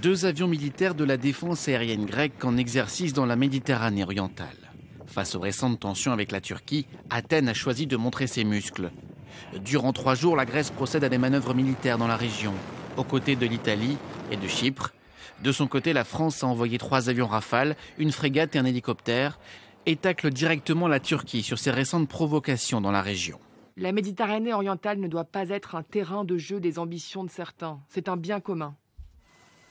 Deux avions militaires de la défense aérienne grecque en exercice dans la Méditerranée orientale. Face aux récentes tensions avec la Turquie, Athènes a choisi de montrer ses muscles. Durant 3 jours, la Grèce procède à des manœuvres militaires dans la région, aux côtés de l'Italie et de Chypre. De son côté, la France a envoyé 3 avions Rafale, une frégate et un hélicoptère, et tacle directement la Turquie sur ses récentes provocations dans la région. La Méditerranée orientale ne doit pas être un terrain de jeu des ambitions de certains. C'est un bien commun.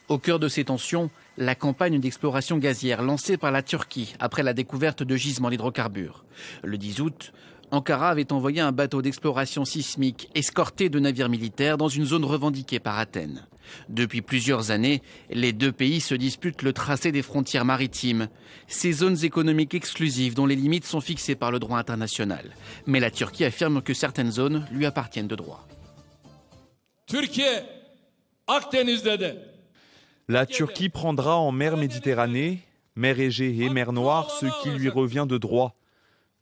Au cœur de ces tensions, la campagne d'exploration gazière lancée par la Turquie après la découverte de gisements d'hydrocarbures. Le 10 août, Ankara avait envoyé un bateau d'exploration sismique escorté de navires militaires dans une zone revendiquée par Athènes. Depuis plusieurs années, les deux pays se disputent le tracé des frontières maritimes, ces zones économiques exclusives dont les limites sont fixées par le droit international. Mais la Turquie affirme que certaines zones lui appartiennent de droit. La Turquie prendra en mer Méditerranée, mer Égée et mer Noire ce qui lui revient de droit.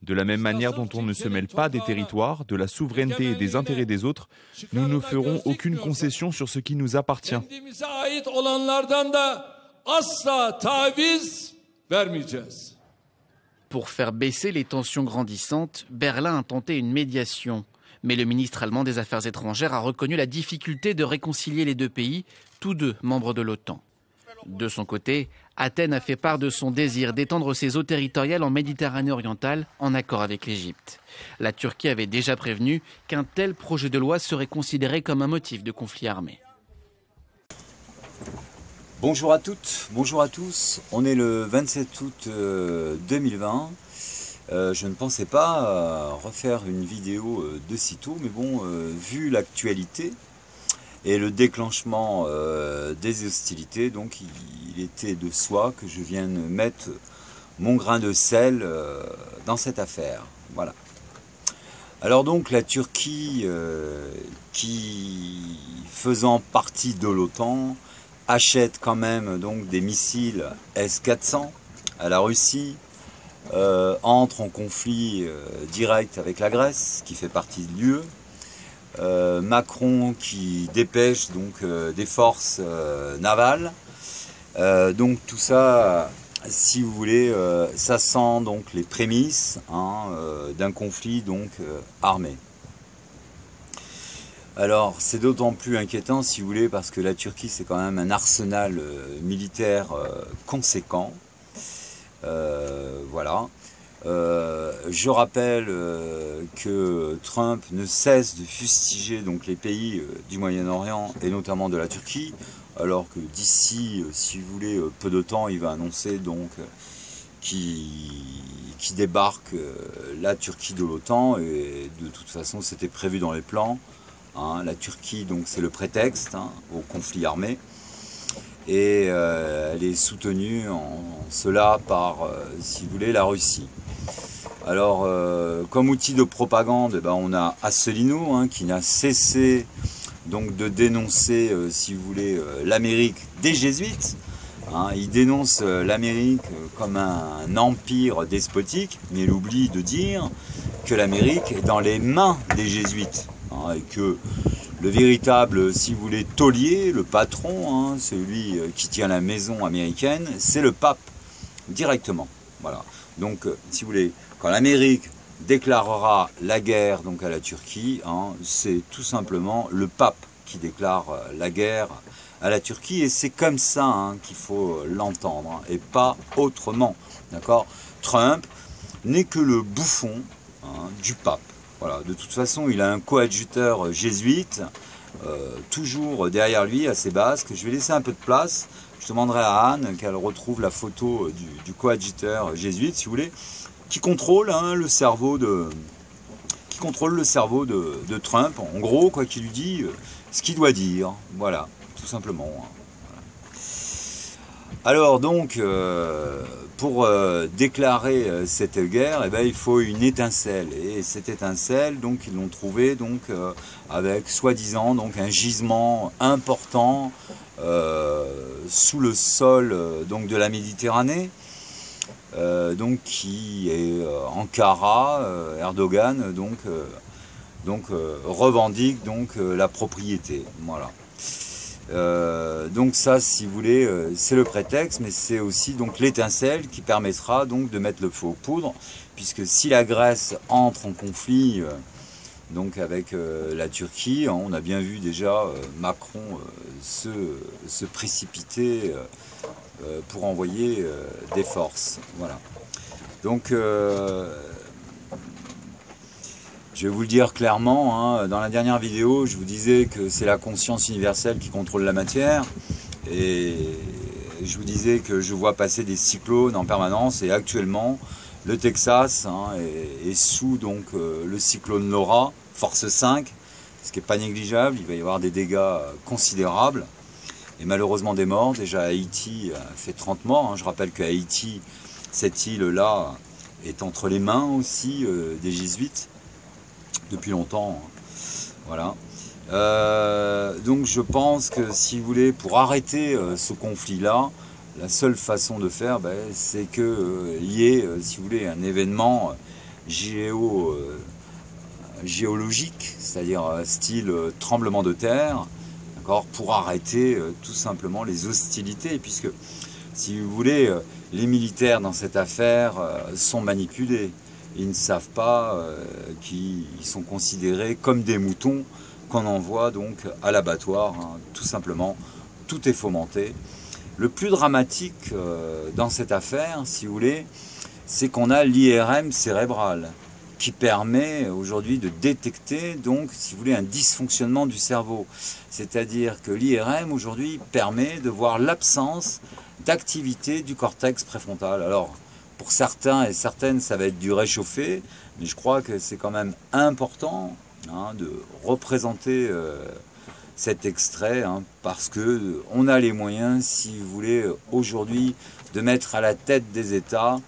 De la même manière dont on ne se mêle pas des territoires, de la souveraineté et des intérêts des autres, nous ne ferons aucune concession sur ce qui nous appartient. Pour faire baisser les tensions grandissantes, Berlin a tenté une médiation. Mais le ministre allemand des Affaires étrangères a reconnu la difficulté de réconcilier les deux pays, tous deux membres de l'OTAN. De son côté, Athènes a fait part de son désir d'étendre ses eaux territoriales en Méditerranée orientale en accord avec l'Égypte. La Turquie avait déjà prévenu qu'un tel projet de loi serait considéré comme un motif de conflit armé. Bonjour à toutes, bonjour à tous. On est le 27 août 2020. Je ne pensais pas refaire une vidéo de sitôt, mais bon, vu l'actualité et le déclenchement des hostilités, donc il était de soi que je vienne mettre mon grain de sel dans cette affaire. Voilà. Alors donc la Turquie, qui faisant partie de l'OTAN, achète quand même donc des missiles S-400 à la Russie, entre en conflit direct avec la Grèce, qui fait partie de l'UE. Macron qui dépêche donc des forces navales. Donc tout ça, si vous voulez, ça sent donc les prémices d'un conflit donc armé. Alors c'est d'autant plus inquiétant si vous voulez parce que la Turquie c'est quand même un arsenal militaire conséquent. Voilà. Je rappelle que Trump ne cesse de fustiger donc les pays du Moyen-Orient et notamment de la Turquie, alors que d'ici, si vous voulez, peu de temps, il va annoncer donc qui débarque la Turquie de l'OTAN et de toute façon c'était prévu dans les plans. La Turquie donc c'est le prétexte au conflit armé. Et elle est soutenue en cela par, si vous voulez, la Russie. Alors, comme outil de propagande, on a Asselineau qui n'a cessé donc de dénoncer, si vous voulez, l'Amérique des Jésuites. Il dénonce l'Amérique comme un empire despotique, mais il oublie de dire que l'Amérique est dans les mains des Jésuites et que le véritable, si vous voulez, taulier, le patron, celui qui tient la maison américaine, c'est le pape, directement. Voilà. Donc, si vous voulez, quand l'Amérique déclarera la guerre donc, à la Turquie, c'est tout simplement le pape qui déclare la guerre à la Turquie, et c'est comme ça qu'il faut l'entendre, et pas autrement. D'accord ? Trump n'est que le bouffon du pape. Voilà, de toute façon, il a un coadjuteur jésuite, toujours derrière lui, à ses basques. Je vais laisser un peu de place. Je demanderai à Anne qu'elle retrouve la photo du coadjuteur jésuite, si vous voulez, qui contrôle le cerveau de Trump. En gros, quoi qu'il lui dit, ce qu'il doit dire. Voilà, tout simplement. Voilà. Alors donc, pour déclarer cette guerre, il faut une étincelle. Et cette étincelle, donc, ils l'ont trouvée donc, avec soi-disant donc, un gisement important sous le sol donc, de la Méditerranée, donc, qui est Ankara, Erdogan, donc, revendique donc, la propriété. Voilà. Donc ça, si vous voulez, c'est le prétexte, mais c'est aussi donc l'étincelle qui permettra donc de mettre le feu aux poudres, puisque si la Grèce entre en conflit donc avec la Turquie, on a bien vu déjà Macron se précipiter pour envoyer des forces. Voilà. Donc je vais vous le dire clairement, hein, dans la dernière vidéo, je vous disais que c'est la conscience universelle qui contrôle la matière, et je vous disais que je vois passer des cyclones en permanence, et actuellement, le Texas est sous donc, le cyclone Laura, force 5, ce qui n'est pas négligeable, il va y avoir des dégâts considérables, et malheureusement des morts. Déjà Haïti a fait 30 morts, hein. Je rappelle que Haïti, cette île-là, est entre les mains aussi des jésuites, depuis longtemps, voilà. Donc je pense que si vous voulez, pour arrêter ce conflit-là, la seule façon de faire, c'est qu'il y ait, si vous voulez, un événement géologique, c'est-à-dire style tremblement de terre, d'accord, pour arrêter tout simplement les hostilités, puisque, si vous voulez, les militaires dans cette affaire sont manipulés. Ils ne savent pas qu'ils sont considérés comme des moutons qu'on envoie donc à l'abattoir, hein, tout simplement. Tout est fomenté. Le plus dramatique dans cette affaire, si vous voulez, c'est qu'on a l'IRM cérébral qui permet aujourd'hui de détecter, donc, si vous voulez, un dysfonctionnement du cerveau. C'est-à-dire que l'IRM aujourd'hui permet de voir l'absence d'activité du cortex préfrontal. Alors, pour certains et certaines, ça va être du réchauffé, mais je crois que c'est quand même important, hein, de représenter cet extrait, hein, parce que on a les moyens, si vous voulez, aujourd'hui, de mettre à la tête des États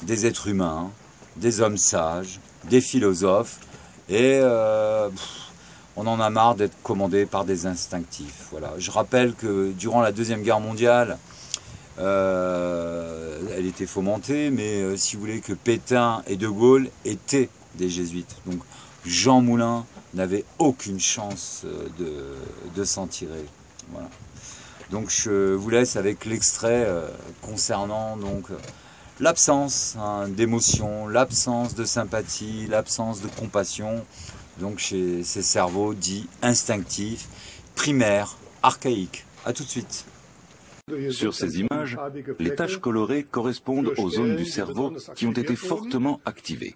des êtres humains, des hommes sages, des philosophes, et on en a marre d'être commandé par des instinctifs. Voilà. Je rappelle que durant la Deuxième Guerre mondiale, elle était fomentée, mais si vous voulez, que Pétain et De Gaulle étaient des jésuites. Donc Jean Moulin n'avait aucune chance de s'en tirer. Voilà. Donc je vous laisse avec l'extrait concernant donc l'absence, hein, d'émotion, l'absence de sympathie, l'absence de compassion, donc chez ces cerveaux dits instinctifs, primaires, archaïques. A tout de suite. Sur ces images, les taches colorées correspondent aux zones du cerveau qui ont été fortement activées.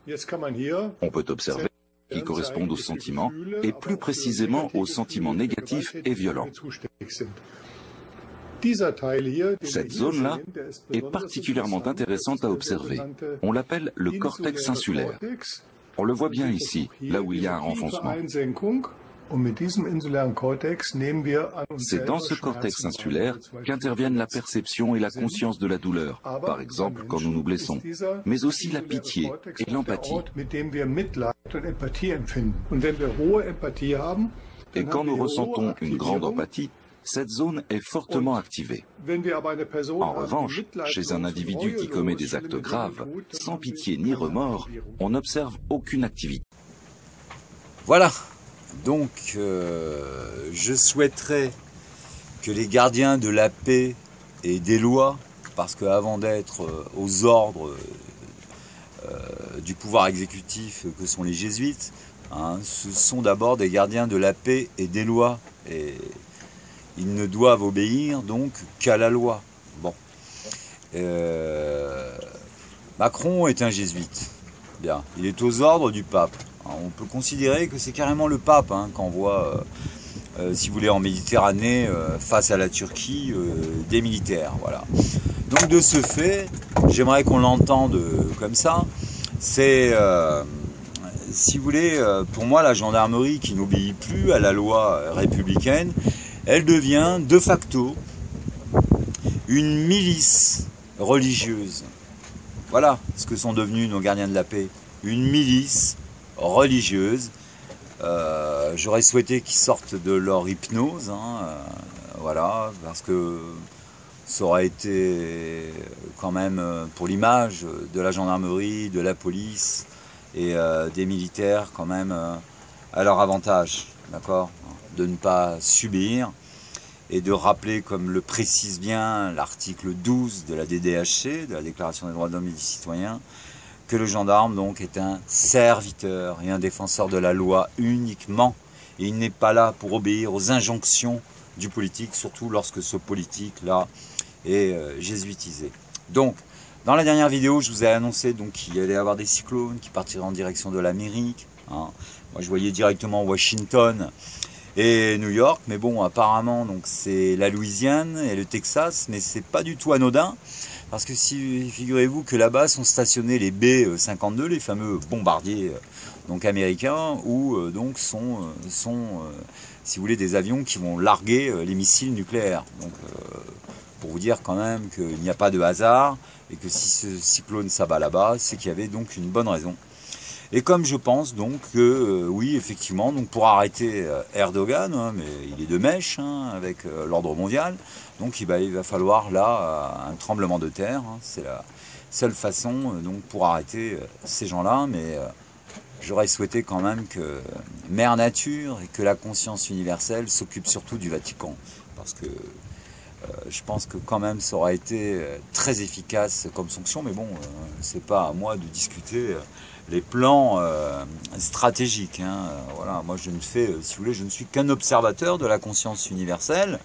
On peut observer qui correspondent aux sentiments, et plus précisément aux sentiments négatifs et violents. Cette zone-là est particulièrement intéressante à observer. On l'appelle le cortex insulaire. On le voit bien ici, là où il y a un renfoncement. C'est dans ce cortex insulaire qu'interviennent la perception et la conscience de la douleur, par exemple quand nous nous blessons, mais aussi la pitié et l'empathie. Et quand nous ressentons une grande empathie, cette zone est fortement activée. En revanche, chez un individu qui commet des actes graves, sans pitié ni remords, on n'observe aucune activité. Voilà. Donc, je souhaiterais que les gardiens de la paix et des lois, parce qu'avant d'être aux ordres du pouvoir exécutif que sont les jésuites, hein, ce sont d'abord des gardiens de la paix et des lois. Et ils ne doivent obéir donc qu'à la loi. Bon. Macron est un jésuite. Bien. Il est aux ordres du pape. On peut considérer que c'est carrément le pape, hein, qu'envoie, si vous voulez, en Méditerranée, face à la Turquie, des militaires. Voilà. Donc de ce fait, j'aimerais qu'on l'entende comme ça. C'est, si vous voulez, pour moi, la gendarmerie qui n'obéit plus à la loi républicaine, elle devient de facto une milice religieuse. Voilà ce que sont devenus nos gardiens de la paix. Une milice religieuse. J'aurais souhaité qu'ils sortent de leur hypnose, hein, voilà, parce que ça aurait été quand même pour l'image de la gendarmerie, de la police et des militaires quand même à leur avantage, d'accord, de ne pas subir et de rappeler, comme le précise bien l'article 12 de la DDHC, de la Déclaration des droits de l'homme et du citoyen, que le gendarme donc est un serviteur et un défenseur de la loi uniquement, et il n'est pas là pour obéir aux injonctions du politique, surtout lorsque ce politique-là est jésuitisé. Donc, dans la dernière vidéo, je vous ai annoncé qu'il allait y avoir des cyclones qui partiraient en direction de l'Amérique. Hein. Moi, je voyais directement Washington et New York, mais bon, apparemment, donc c'est la Louisiane et le Texas, mais c'est pas du tout anodin, parce que si figurez-vous que là-bas sont stationnés les B-52, les fameux bombardiers donc américains, où donc sont si vous voulez, des avions qui vont larguer les missiles nucléaires. Donc, pour vous dire quand même qu'il n'y a pas de hasard, et que si ce cyclone s'abat là-bas, c'est qu'il y avait donc une bonne raison. Et comme je pense donc que, oui, effectivement, donc pour arrêter Erdogan, hein, mais il est de mèche hein, avec l'ordre mondial, donc il va falloir là un tremblement de terre. Hein, c'est la seule façon donc pour arrêter ces gens-là, mais j'aurais souhaité quand même que Mère Nature et que la conscience universelle s'occupent surtout du Vatican, parce que je pense que quand même ça aurait été très efficace comme sanction, mais bon, c'est pas à moi de discuter les plans stratégiques. Hein. Voilà, moi je ne fais, si vous voulez, je ne suis qu'un observateur de la conscience universelle.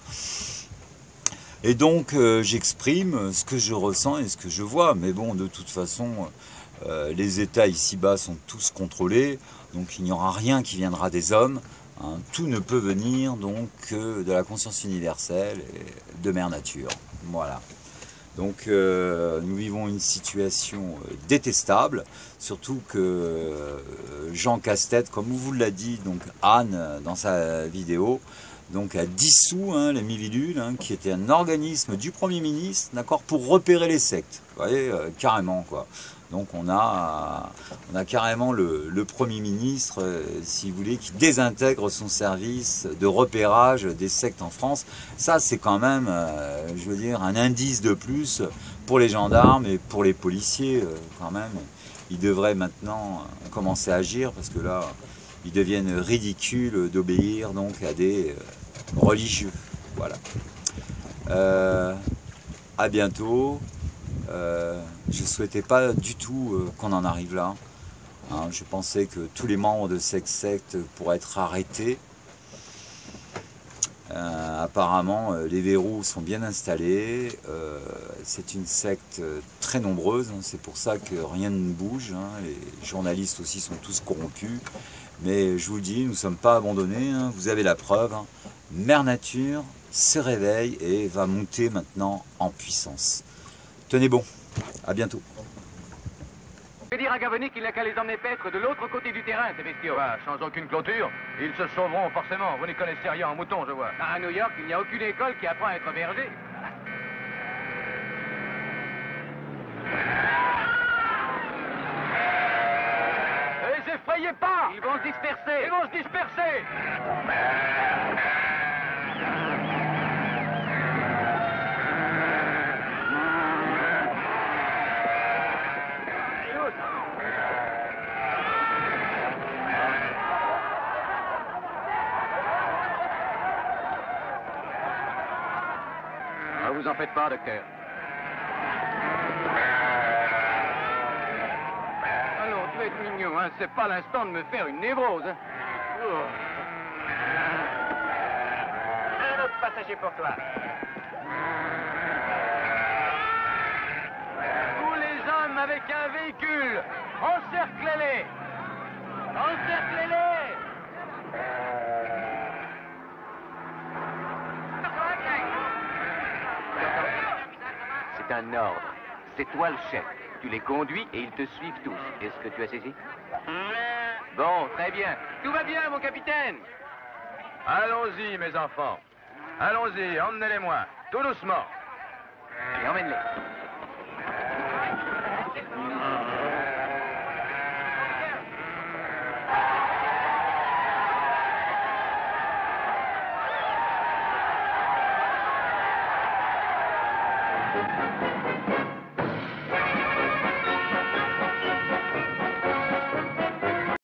Et donc j'exprime ce que je ressens et ce que je vois. Mais bon, de toute façon, les États ici-bas sont tous contrôlés, donc il n'y aura rien qui viendra des hommes. Hein. Tout ne peut venir donc de la conscience universelle et de Mère Nature. Voilà. Donc nous vivons une situation détestable, surtout que Jean Castex, comme vous l'a dit donc Anne dans sa vidéo, donc a dissous hein, les Miviludes, hein, qui était un organisme du Premier ministre, d'accord, pour repérer les sectes. Vous voyez, carrément quoi. Donc on a carrément le Premier ministre, si vous voulez, qui désintègre son service de repérage des sectes en France. Ça c'est quand même, je veux dire, un indice de plus pour les gendarmes et pour les policiers quand même. Ils devraient maintenant commencer à agir parce que là, ils deviennent ridicules d'obéir donc à des religieux. Voilà. À bientôt. Je ne souhaitais pas du tout qu'on en arrive là. Hein, je pensais que tous les membres de cette secte pourraient être arrêtés. Apparemment, les verrous sont bien installés. C'est une secte très nombreuse. Hein, c'est pour ça que rien ne bouge. Hein, les journalistes aussi sont tous corrompus. Mais je vous le dis, nous ne sommes pas abandonnés. Hein, vous avez la preuve. Hein. Mère Nature se réveille et va monter maintenant en puissance. Tenez bon, à bientôt. Je vais dire à Gavoni qu'il n'a qu'à les emmener paître de l'autre côté du terrain, ces bestiaux. Bah, sans aucune clôture, ils se sauveront forcément. Vous ne connaissez rien en mouton, je vois. À New York, il n'y a aucune école qui apprend à être berger. Ne les effrayez pas! Ils vont se disperser! Ils vont se disperser! Ne vous en faites pas, docteur. Allons, tu vas être mignon, hein. C'est pas l'instant de me faire une névrose, hein. Un autre passager pour toi. Tous les hommes avec un véhicule, encerclez-les. Encerclez-les. C'est un ordre. C'est toi le chef. Tu les conduis et ils te suivent tous. Est-ce que tu as saisi? Bon, très bien. Tout va bien, mon capitaine. Allons-y, mes enfants. Allons-y, emmenez-les-moi. Tout doucement. Allez, emmène-les.